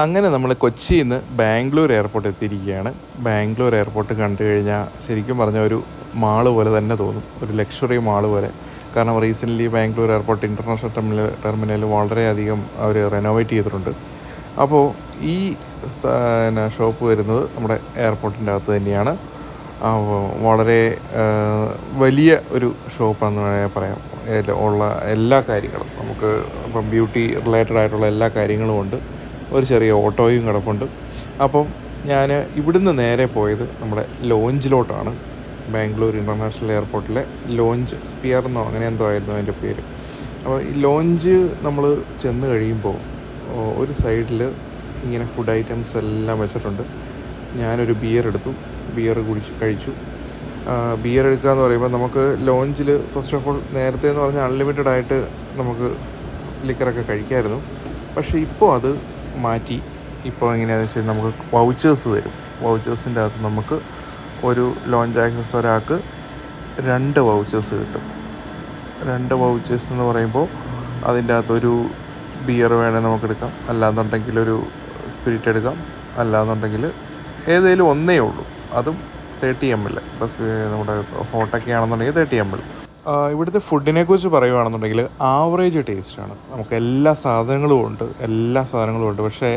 അങ്ങനെ നമ്മൾ കൊച്ചിയിൽ നിന്ന് ബാംഗ്ലൂർ എയർപോർട്ട് എത്തിയിരിക്കുകയാണ്. ബാംഗ്ലൂർ എയർപോർട്ട് കണ്ടു കഴിഞ്ഞാൽ ശരിക്കും പറഞ്ഞാൽ ഒരു മാള് പോലെ തന്നെ തോന്നും, ഒരു ലക്ഷറി മാള് പോലെ. കാരണം recently Bangalore airport international terminal വളരെയധികം അവർ റെനോവേറ്റ് ചെയ്തിട്ടുണ്ട്. അപ്പോൾ ഈ ഷോപ്പ് വരുന്നത് നമ്മുടെ എയർപോർട്ടിൻ്റെ അകത്ത് തന്നെയാണ്. വളരെ വലിയ ഒരു ഷോപ്പാണെന്ന് വേണമെങ്കിൽ പറയാം. ഉള്ള എല്ലാ കാര്യങ്ങളും നമുക്ക് ഇപ്പം ബ്യൂട്ടി റിലേറ്റഡ് ആയിട്ടുള്ള എല്ലാ കാര്യങ്ങളും ഉണ്ട്. ഒരു ചെറിയ ഓട്ടോയും കിടപ്പുണ്ട്. അപ്പം ഞാൻ ഇവിടുന്ന് നേരെ പോയത് നമ്മുടെ ലോഞ്ചിലോട്ടാണ്. ബാംഗ്ലൂർ ഇൻ്റർനാഷണൽ എയർപോർട്ടിലെ ലോഞ്ച് സ്പിയർ എന്നോ അങ്ങനെ എന്തോ ആയിരുന്നു അതിൻ്റെ പേര്. അപ്പോൾ ഈ ലോഞ്ച് നമ്മൾ ചെന്ന് കഴിയുമ്പോൾ ഒരു സൈഡിൽ ഇങ്ങനെ ഫുഡ് ഐറ്റംസ് എല്ലാം വെച്ചിട്ടുണ്ട്. ഞാനൊരു ബിയർ എടുത്തു, ബിയർ കഴിച്ചു. ബിയർ എടുക്കുക എന്ന് പറയുമ്പോൾ നമുക്ക് ലോഞ്ചിൽ ഫസ്റ്റ് ഓഫ് ഓൾ നേരത്തെ എന്ന് പറഞ്ഞാൽ അൺലിമിറ്റഡ് ആയിട്ട് നമുക്ക് ലിക്കറൊക്കെ കഴിക്കാമായിരുന്നു. പക്ഷേ ഇപ്പോൾ അത് മാറ്റി. ഇപ്പോൾ എങ്ങനെയാണെന്ന് വെച്ചാൽ നമുക്ക് വൗച്ചേഴ്സ് തരും. വൗച്ചേഴ്സിൻ്റെ അകത്ത് നമുക്ക് ഒരു ലോഞ്ച് ആക്സസ് ഒരാൾക്ക് 2 വൗച്ചേഴ്സ് കിട്ടും. 2 വൗച്ചേഴ്സ് എന്ന് പറയുമ്പോൾ അതിൻ്റെ അകത്തൊരു ബിയർ വേണേൽ നമുക്കെടുക്കാം, അല്ലാന്നുണ്ടെങ്കിൽ ഒരു സ്പിരിറ്റ് എടുക്കാം, അല്ലാന്നുണ്ടെങ്കിൽ ഏതെങ്കിലും ഒന്നേ ഉള്ളൂ. അതും 30 ml. നമ്മുടെ ഹോട്ടൊക്കെ ആണെന്നുണ്ടെങ്കിൽ 30 ml. ഇവിടുത്തെ ഫുഡിനെ കുറിച്ച് പറയുകയാണെന്നുണ്ടെങ്കിൽ ആവറേജ് ടേസ്റ്റാണ്. നമുക്ക് എല്ലാ സാധനങ്ങളും ഉണ്ട്. പക്ഷേ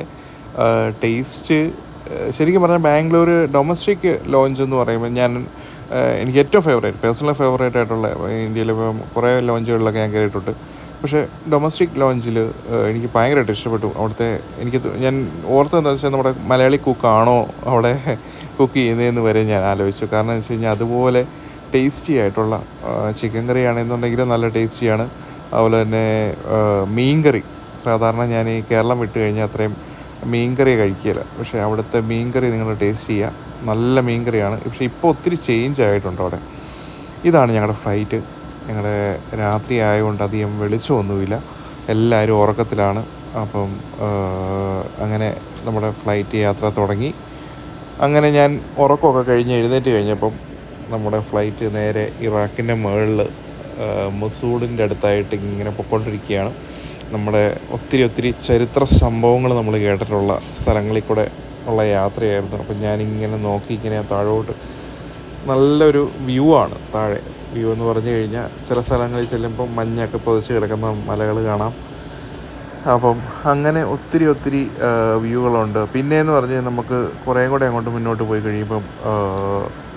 ടേസ്റ്റ് ശരിക്കും പറഞ്ഞാൽ ബാംഗ്ലൂർ ഡൊമസ്റ്റിക് ലോഞ്ച് എന്ന് പറയുമ്പോൾ എനിക്ക് ഏറ്റവും പേഴ്സണൽ ഫേവറേറ്റ് ആയിട്ടുള്ള, ഇന്ത്യയിൽ ഇപ്പം കുറേ ലോഞ്ചുകളിലൊക്കെ ഞാൻ കയറിയിട്ടുണ്ട്. പക്ഷേ ഡൊമസ്റ്റിക് ലോഞ്ചിൽ എനിക്ക് ഭയങ്കരമായിട്ട് ഇഷ്ടപ്പെട്ടു. അവിടുത്തെ ഞാൻ ഓർത്തെന്താണെന്ന് വെച്ചാൽ നമ്മുടെ മലയാളി കുക്കാണോ അവിടെ കുക്ക് ചെയ്യുന്നതെന്ന് വരെ ഞാൻ ആലോചിച്ചു. കാരണം എന്ന് വെച്ച് കഴിഞ്ഞാൽ അതുപോലെ ടേസ്റ്റി ആയിട്ടുള്ള ചിക്കൻ കറി ആണെന്നുണ്ടെങ്കിൽ നല്ല ടേസ്റ്റിയാണ്. അതുപോലെ തന്നെ മീൻകറി, സാധാരണ ഞാൻ ഈ കേരളം വിട്ട് കഴിഞ്ഞാൽ അത്രയും മീൻകറി കഴിക്കില്ല. പക്ഷേ അവിടുത്തെ മീൻകറി നിങ്ങൾ ടേസ്റ്റ് ചെയ്യുക, നല്ല മീൻകറിയാണ്. പക്ഷേ ഇപ്പോൾ ഒത്തിരി ചേഞ്ച് ആയിട്ടുണ്ട് അവിടെ. ഇതാണ് ഞങ്ങളുടെ ഫ്ലൈറ്റ്. ഞങ്ങളുടെ രാത്രി ആയതുകൊണ്ട് അധികം വെളിച്ചമൊന്നുമില്ല, എല്ലാവരും ഉറക്കത്തിലാണ്. അപ്പം അങ്ങനെ നമ്മുടെ ഫ്ലൈറ്റ് യാത്ര തുടങ്ങി. അങ്ങനെ ഞാൻ ഉറക്കമൊക്കെ കഴിഞ്ഞ് എഴുന്നേറ്റ് കഴിഞ്ഞപ്പം നമ്മുടെ ഫ്ലൈറ്റ് നേരെ ഇറാഖിൻ്റെ മുകളിൽ മൊസൂളിൻ്റെ അടുത്തായിട്ട് ഇങ്ങനെ പൊയ്ക്കൊണ്ടിരിക്കുകയാണ്. നമ്മുടെ ഒത്തിരി ചരിത്ര സംഭവങ്ങൾ നമ്മൾ കേട്ടിട്ടുള്ള സ്ഥലങ്ങളിൽ കൂടെ ഉള്ള യാത്രയായിരുന്നു. അപ്പം ഞാനിങ്ങനെ നോക്കി ഇങ്ങനെ താഴോട്ട് നല്ലൊരു വ്യൂ ആണ്. താഴെ വ്യൂ എന്ന് പറഞ്ഞു കഴിഞ്ഞാൽ ചില സ്ഥലങ്ങളിൽ ചെല്ലുമ്പം മഞ്ഞൊക്കെ പൊതിച്ച് കിടക്കുന്ന മലകൾ കാണാം. അപ്പം അങ്ങനെ ഒത്തിരി വ്യൂകളുണ്ട്. പിന്നെയെന്ന് പറഞ്ഞാൽ നമുക്ക് കുറേ കൂടെ അങ്ങോട്ട് മുന്നോട്ട് പോയി കഴിയുമ്പം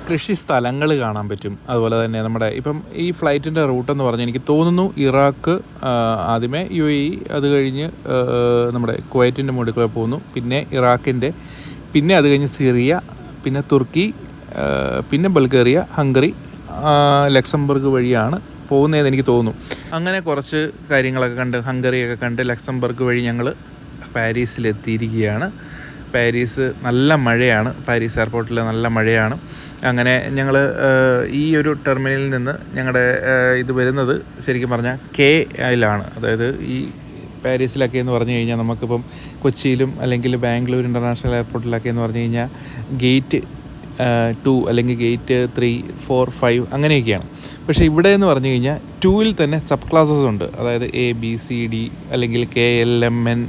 കൃഷി സ്ഥലങ്ങൾ കാണാൻ പറ്റും. അതുപോലെ തന്നെ നമ്മുടെ ഇപ്പം ഈ ഫ്ലൈറ്റിൻ്റെ റൂട്ടെന്ന് പറഞ്ഞാൽ എനിക്ക് തോന്നുന്നു ഇറാഖ്, ആദ്യമേ UAE, അത് കഴിഞ്ഞ് നമ്മുടെ കുവൈറ്റിൻ്റെ മുകളിൽ കൂടെ പോകുന്നു, പിന്നെ ഇറാഖിൻ്റെ, പിന്നെ അത് കഴിഞ്ഞ് സിറിയ, പിന്നെ തുർക്കി, പിന്നെ ബൾഗേറിയ, ഹംഗറി, ലക്സംബർഗ് വഴിയാണ് പോകുന്നതെന്ന് എനിക്ക് തോന്നുന്നു. അങ്ങനെ കുറച്ച് കാര്യങ്ങളൊക്കെ കണ്ട്, ഹംഗറിയൊക്കെ കണ്ട് ലക്സംബർഗ് വഴി ഞങ്ങൾ പാരീസിലെത്തിയിരിക്കുകയാണ്. പാരീസ് നല്ല മഴയാണ്, പാരീസ് എയർപോർട്ടിൽ നല്ല മഴയാണ്. അങ്ങനെ ഞങ്ങൾ ഈ ഒരു ടെർമിനലിൽ നിന്ന് ഞങ്ങളുടെ ഇത് വരുന്നത് ശരിക്കും പറഞ്ഞാൽ KLയിലാണ്. അതായത് ഈ പാരീസിലൊക്കെ എന്ന് പറഞ്ഞു കഴിഞ്ഞാൽ നമുക്കിപ്പം കൊച്ചിയിലും അല്ലെങ്കിൽ ബാംഗ്ലൂർ ഇൻ്റർനാഷണൽ എയർപോർട്ടിലൊക്കെ എന്ന് പറഞ്ഞു കഴിഞ്ഞാൽ ഗേറ്റ് 2 അല്ലെങ്കിൽ ഗേറ്റ് 3, 4, 5 അങ്ങനെയൊക്കെയാണ്. പക്ഷേ ഇവിടെ എന്ന് പറഞ്ഞു കഴിഞ്ഞാൽ 2-ൽ തന്നെ സബ് ക്ലാസ്സസ് ഉണ്ട്. അതായത് ABCD അല്ലെങ്കിൽ KLMN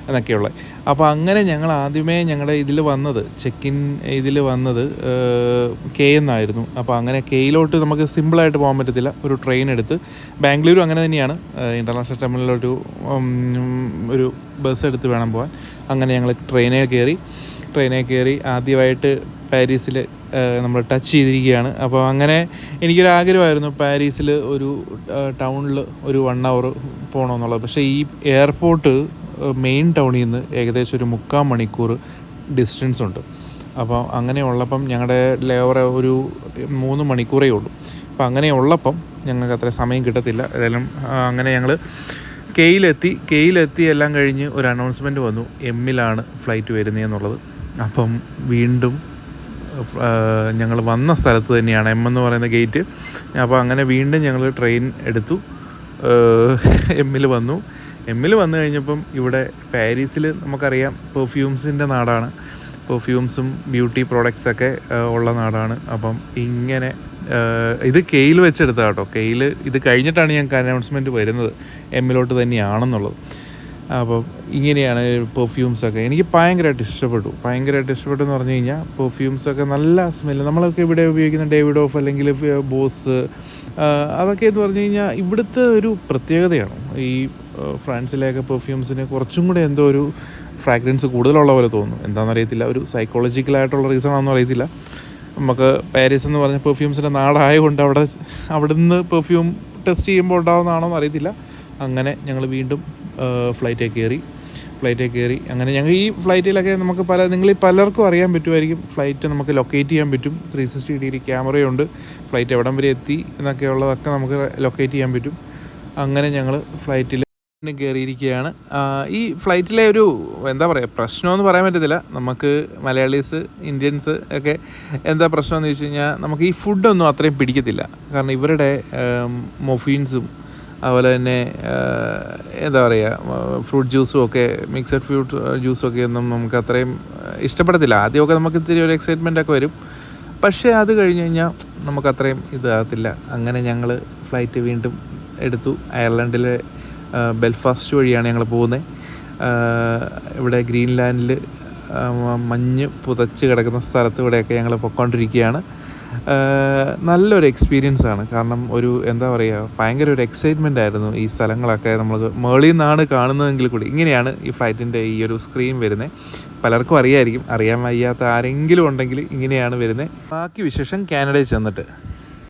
എന്നൊക്കെയുള്ള. അപ്പോൾ അങ്ങനെ ഞങ്ങൾ ആദ്യമേ ഞങ്ങളുടെ ഇതിൽ വന്നത്, ചെക്കിൻ ഇതിൽ വന്നത് K എന്നായിരുന്നു. അപ്പോൾ അങ്ങനെ Kയിലോട്ട് നമുക്ക് സിമ്പിളായിട്ട് പോകാൻ പറ്റത്തില്ല. ഒരു ട്രെയിൻ എടുത്ത്, ബാംഗ്ലൂരും അങ്ങനെ തന്നെയാണ്, ഇൻ്റർനാഷണൽ ടെർമിനലിലൊരു ഒരു ബസ് എടുത്ത് വേണം പോകാൻ. അങ്ങനെ ഞങ്ങൾ ട്രെയിനേ കയറി ആദ്യമായിട്ട് പാരീസിൽ നമ്മൾ ടച്ച് ചെയ്തിരിക്കുകയാണ്. അപ്പോൾ അങ്ങനെ എനിക്കൊരാഗ്രഹമായിരുന്നു പാരീസിൽ ഒരു ടൗണിൽ ഒരു 1 hour പോകണമെന്നുള്ളത്. പക്ഷേ ഈ എയർപോർട്ട് മെയിൻ ടൗണിൽ നിന്ന് ഏകദേശം ഒരു 3/4 മണിക്കൂർ ഡിസ്റ്റൻസ് ഉണ്ട്. അപ്പോൾ അങ്ങനെയുള്ളപ്പം ഞങ്ങളുടെ ലേവർ ഒരു 3 മണിക്കൂറേ ഉള്ളൂ. അപ്പോൾ അങ്ങനെയുള്ളപ്പം ഞങ്ങൾക്ക് അത്ര സമയം കിട്ടത്തില്ല. ഏതായാലും അങ്ങനെ ഞങ്ങൾ കെയിലെത്തി എല്ലാം കഴിഞ്ഞ് ഒരു അനൗൺസ്മെൻറ്റ് വന്നു, M-ലാണ് ഫ്ലൈറ്റ് വരുന്നതെന്നുള്ളത്. അപ്പം വീണ്ടും ഞങ്ങൾ വന്ന സ്ഥലത്ത് തന്നെയാണ് M എന്ന് പറയുന്ന ഗേറ്റ്. അപ്പോൾ അങ്ങനെ വീണ്ടും ഞങ്ങൾ ട്രെയിൻ എടുത്തു, M-ൽ വന്നു കഴിഞ്ഞപ്പം ഇവിടെ പാരീസിൽ നമുക്കറിയാം പെർഫ്യൂംസിൻ്റെ നാടാണ്. പെർഫ്യൂംസും ബ്യൂട്ടി പ്രോഡക്ട്സൊക്കെ ഉള്ള നാടാണ്. അപ്പം ഇങ്ങനെ ഇത് കെയിൽ വെച്ചെടുത്ത കേട്ടോ. കെയിൽ ഇത് കഴിഞ്ഞിട്ടാണ് ഞങ്ങൾക്ക് അനൗൺസ്മെൻറ്റ് വരുന്നത് M-ലോട്ട് തന്നെയാണെന്നുള്ളത്. അപ്പം ഇങ്ങനെയാണ് പെർഫ്യൂംസൊക്കെ എനിക്ക് ഭയങ്കരമായിട്ട് ഇഷ്ടപ്പെട്ടു എന്ന് പറഞ്ഞു കഴിഞ്ഞാൽ പെർഫ്യൂംസൊക്കെ നല്ല സ്മെല്ല്. നമ്മളൊക്കെ ഇവിടെ ഉപയോഗിക്കുന്ന ഡേവിഡ് ഓഫ് അല്ലെങ്കിൽ ബോസ് അതൊക്കെ എന്ന് പറഞ്ഞു കഴിഞ്ഞാൽ ഇവിടുത്തെ ഒരു പ്രത്യേകതയാണ്. ഈ ഫ്രാൻസിലെയൊക്കെ പെർഫ്യൂംസിന് കുറച്ചും കൂടെ എന്തോ ഒരു ഫ്രാഗ്രൻസ് കൂടുതലുള്ള പോലെ തോന്നുന്നു. എന്താണെന്നറിയത്തില്ല, ഒരു സൈക്കോളജിക്കലായിട്ടുള്ള റീസൺ ആണെന്ന് അറിയത്തില്ല. നമുക്ക് പാരീസ് എന്ന് പറഞ്ഞ പെർഫ്യൂംസിൻ്റെ നാടായതുകൊണ്ട് അവിടെ നിന്ന് പെർഫ്യൂം ടെസ്റ്റ് ചെയ്യുമ്പോൾ ഉണ്ടാകുന്നതാണോ എന്ന് അറിയത്തില്ല. അങ്ങനെ ഞങ്ങൾ വീണ്ടും ഫ്ലൈറ്റിൽ കയറി അങ്ങനെ ഞങ്ങൾ ഈ ഫ്ലൈറ്റിലൊക്കെ നമുക്ക് നിങ്ങളിൽ പലർക്കും അറിയാൻ പറ്റുമായിരിക്കും, ഫ്ലൈറ്റ് നമുക്ക് ലൊക്കേറ്റ് ചെയ്യാൻ പറ്റും. 360 ഡിഗ്രി ക്യാമറയുണ്ട്, ഫ്ലൈറ്റ് എവിടം വരെ എത്തി എന്നൊക്കെ ഉള്ളതൊക്കെ നമുക്ക് ലൊക്കേറ്റ് ചെയ്യാൻ പറ്റും. അങ്ങനെ ഞങ്ങൾ ഫ്ലൈറ്റിൽ കയറിയിരിക്കുകയാണ്. ഈ ഫ്ലൈറ്റിലെ ഒരു എന്താ പറയുക, പ്രശ്നമെന്ന് പറയാൻ പറ്റത്തില്ല. നമുക്ക് മലയാളീസ്, ഇന്ത്യൻസ് ഒക്കെ എന്താ പ്രശ്നമെന്ന് വെച്ച് കഴിഞ്ഞാൽ നമുക്ക് ഈ ഫുഡൊന്നും അത്രയും പിടിക്കത്തില്ല. കാരണം ഇവരുടെ മൊഫീൻസും അതുപോലെ തന്നെ എന്താ പറയുക ഫ്രൂട്ട് ജ്യൂസും ഒക്കെ, മിക്സഡ് ഫ്രൂട്ട് ജ്യൂസും ഒക്കെ ഒന്നും നമുക്ക് അത്രയും ഇഷ്ടപ്പെടത്തില്ല. ആദ്യമൊക്കെ നമുക്ക് ഇത്തിരി ഒരു എക്സൈറ്റ്മെൻറ്റൊക്കെ വരും, പക്ഷേ അത് കഴിഞ്ഞ് കഴിഞ്ഞാൽ നമുക്കത്രയും ഇതാകത്തില്ല. അങ്ങനെ ഞങ്ങൾ ഫ്ലൈറ്റ് വീണ്ടും എടുത്തു. അയർലൻഡിലെ ബെൽഫാസ്റ്റ് വഴിയാണ് ഞങ്ങൾ പോകുന്നത്. ഇവിടെ ഗ്രീൻലാൻഡിൽ മഞ്ഞ് പുതച്ച് കിടക്കുന്ന സ്ഥലത്ത് ഇവിടെയൊക്കെ ഞങ്ങൾ പൊയ്ക്കൊണ്ടിരിക്കുകയാണ്. നല്ലൊരു എക്സ്പീരിയൻസ് ആണ്. കാരണം ഒരു എന്താ പറയുക, ഭയങ്കര ഒരു എക്സൈറ്റ്മെൻ്റ് ആയിരുന്നു. ഈ സ്ഥലങ്ങളൊക്കെ നമ്മൾ മേളിൽ നിന്നാണ് കാണുന്നതെങ്കിൽ കൂടി ഇങ്ങനെയാണ് ഈ ഫ്ലൈറ്റിൻ്റെ ഈ ഒരു സ്ക്രീൻ വരുന്നത്. പലർക്കും അറിയാൻ വയ്യാത്ത ആരെങ്കിലും ഉണ്ടെങ്കിൽ ഇങ്ങനെയാണ് വരുന്നത്. ബാക്കി വിശേഷം കാനഡയിൽ ചെന്നിട്ട്.